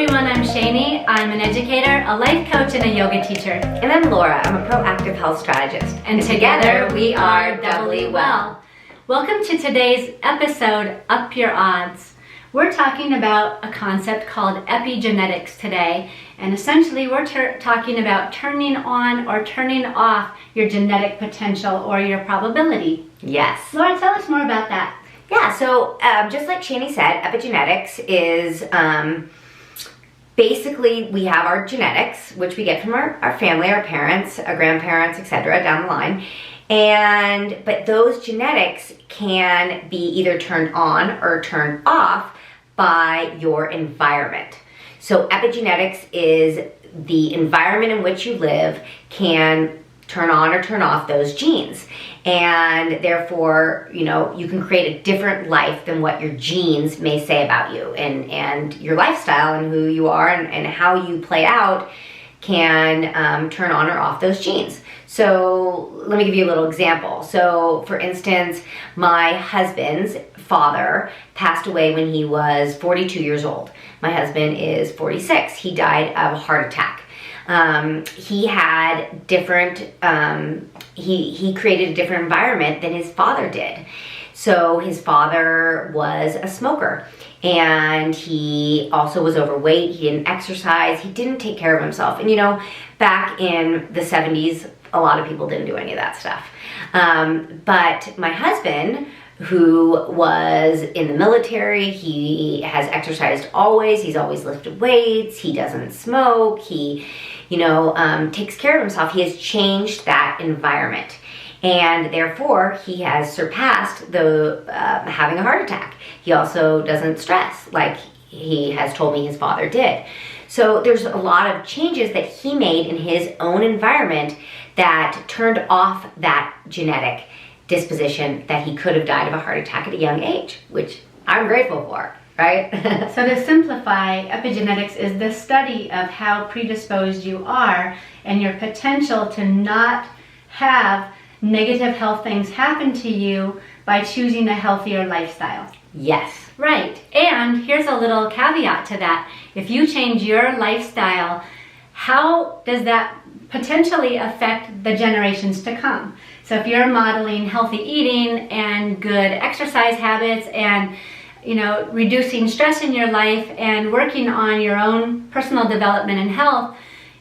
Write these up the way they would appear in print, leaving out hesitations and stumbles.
everyone, I'm Shani. I'm an educator, a life coach, and a yoga teacher. And I'm Laura. I'm a proactive health strategist. And together we are Doubly Well. Welcome to today's episode, Up Your Odds. We're talking about a concept called epigenetics today. And essentially we're talking about turning on or turning off your genetic potential or your probability. Yes. Laura, tell us more about that. Yeah, so just like Shani said, epigenetics is basically we have our genetics, which we get from our family, our parents, our grandparents, etc. down the line. But those genetics can be either turned on or turned off by your environment. So epigenetics is the environment in which you live can turn on or turn off those genes. And therefore, you can create a different life than what your genes may say about you, and your lifestyle and who you are and how you play out can turn on or off those genes. So let me give you a little example. So for instance, my husband's father passed away when he was 42 years old. My husband is 46. He died of a heart attack. He had different, he created a different environment than his father did. So his father was a smoker, and he also was overweight. He didn't exercise. He didn't take care of himself. And back in the 70s, a lot of people didn't do any of that stuff. But my husband, who was in the military, he has exercised always. He's always lifted weights. He doesn't smoke. He takes care of himself. He has changed that environment, and therefore he has surpassed the having a heart attack. He also doesn't stress like he has told me his father did. So there's a lot of changes that he made in his own environment that turned off that genetic disposition that he could have died of a heart attack at a young age, which I'm grateful for. Right? So to simplify, epigenetics is the study of how predisposed you are and your potential to not have negative health things happen to you by choosing a healthier lifestyle. Yes. Right. And here's a little caveat to that. If you change your lifestyle, how does that potentially affect the generations to come? So if you're modeling healthy eating and good exercise habits and reducing stress in your life and working on your own personal development and health,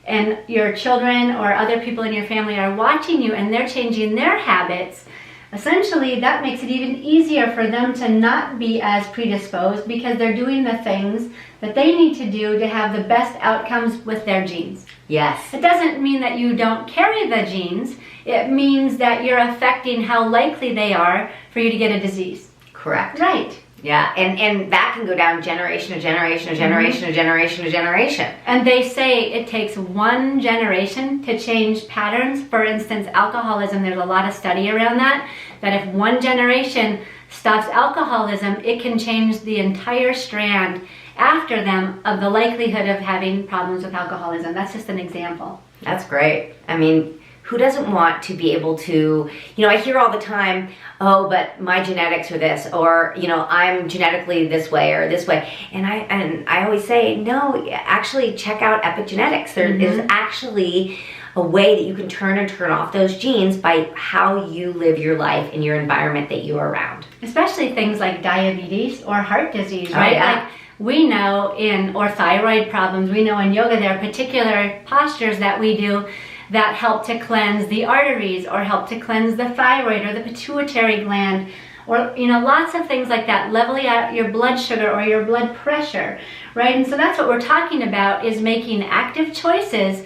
and your children or other people in your family are watching you and they're changing their habits, essentially that makes it even easier for them to not be as predisposed because they're doing the things that they need to do to have the best outcomes with their genes. Yes. It doesn't mean that you don't carry the genes. It means that you're affecting how likely they are for you to get a disease. Correct. Right. Yeah, and that can go down generation to generation to generation to generation to generation. And they say it takes one generation to change patterns. For instance, alcoholism, there's a lot of study around that if one generation stops alcoholism, it can change the entire strand after them of the likelihood of having problems with alcoholism. That's just an example. That's great. I mean, who doesn't want to be able to, I hear all the time, oh, but my genetics are this, or, I'm genetically this way or this way. And I always say, no, actually check out epigenetics. There is actually a way that you can turn and turn off those genes by how you live your life in your environment that you're around. Especially things like diabetes or heart disease, right? Oh, yeah. Like we know or thyroid problems, we know in yoga there are particular postures that we do that help to cleanse the arteries or help to cleanse the thyroid or the pituitary gland or, lots of things like that, leveling out your blood sugar or your blood pressure, right? And so that's what we're talking about, is making active choices,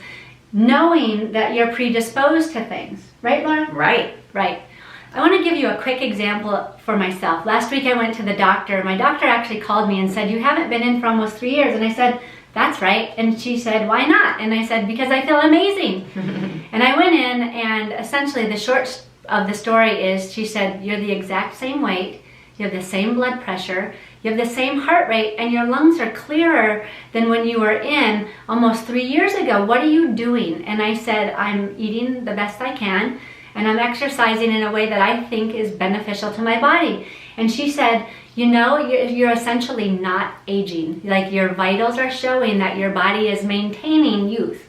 knowing that you're predisposed to things. Right, Laura? Right. Right. I want to give you a quick example for myself. Last week I went to the doctor. My doctor actually called me and said, "You haven't been in for almost 3 years." And I said, "That's right." And she said, "Why not?" And I said, "Because I feel amazing." And I went in, and essentially the short of the story is, she said, "You're the exact same weight, you have the same blood pressure, you have the same heart rate, and your lungs are clearer than when you were in almost 3 years ago. What are you doing?" And I said, "I'm eating the best I can, and I'm exercising in a way that I think is beneficial to my body." And she said, you know, you're essentially not aging. Like your vitals are showing that your body is maintaining youth.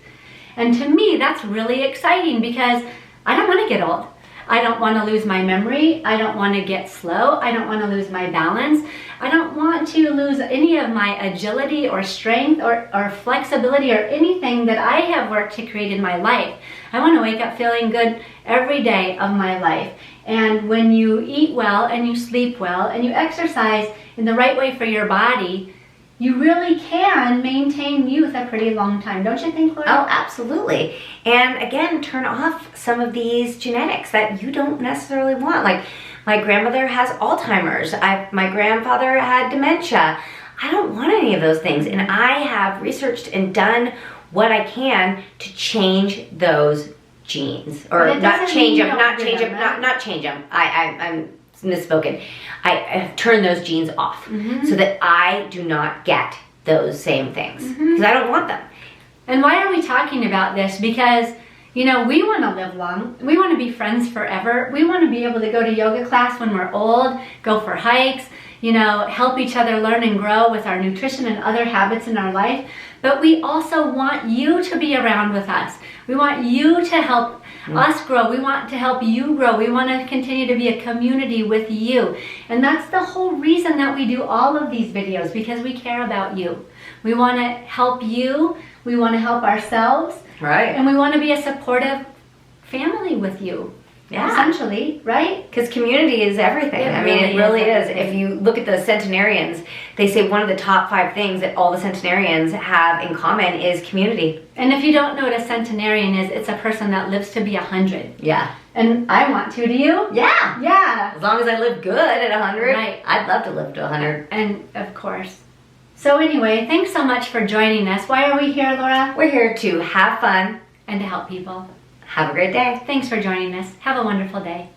And to me, that's really exciting because I don't want to get old. I don't want to lose my memory. I don't want to get slow. I don't want to lose my balance. I don't want to lose any of my agility or strength or flexibility or anything that I have worked to create in my life. I want to wake up feeling good every day of my life. And when you eat well and you sleep well and you exercise in the right way for your body, you really can maintain youth a pretty long time. Don't you think, Laura? Oh, absolutely. And again, turn off some of these genetics that you don't necessarily want. Like my grandmother has Alzheimer's. My grandfather had dementia. I don't want any of those things. And I have researched and done what I can to change those genes. Or not change them, not change them, not change them. I'm misspoken. I have turned those genes off so that I do not get those same things because I don't want them. And why are we talking about this? Because, you know, we want to live long. We want to be friends forever. We want to be able to go to yoga class when we're old, go for hikes, you know, help each other learn and grow with our nutrition and other habits in our life. But we also want you to be around with us. We want you to help us grow. We want to help you grow. We want to continue to be a community with you. And that's the whole reason that we do all of these videos, because we care about you. We want to help you. We want to help ourselves. Right. And we want to be a supportive family with you. Yeah. Essentially, right? Because community is everything. It really is. If you look at the centenarians, they say one of the top 5 things that all the centenarians have in common is community. And if you don't know what a centenarian is, it's a person that lives to be 100. Yeah. And I want to, do you? Yeah. Yeah. As long as I live good at 100, Right. I'd love to live to 100. And of course. So anyway, thanks so much for joining us. Why are we here, Laura? We're here to have fun And to help people. Have a great day. Thanks for joining us. Have a wonderful day.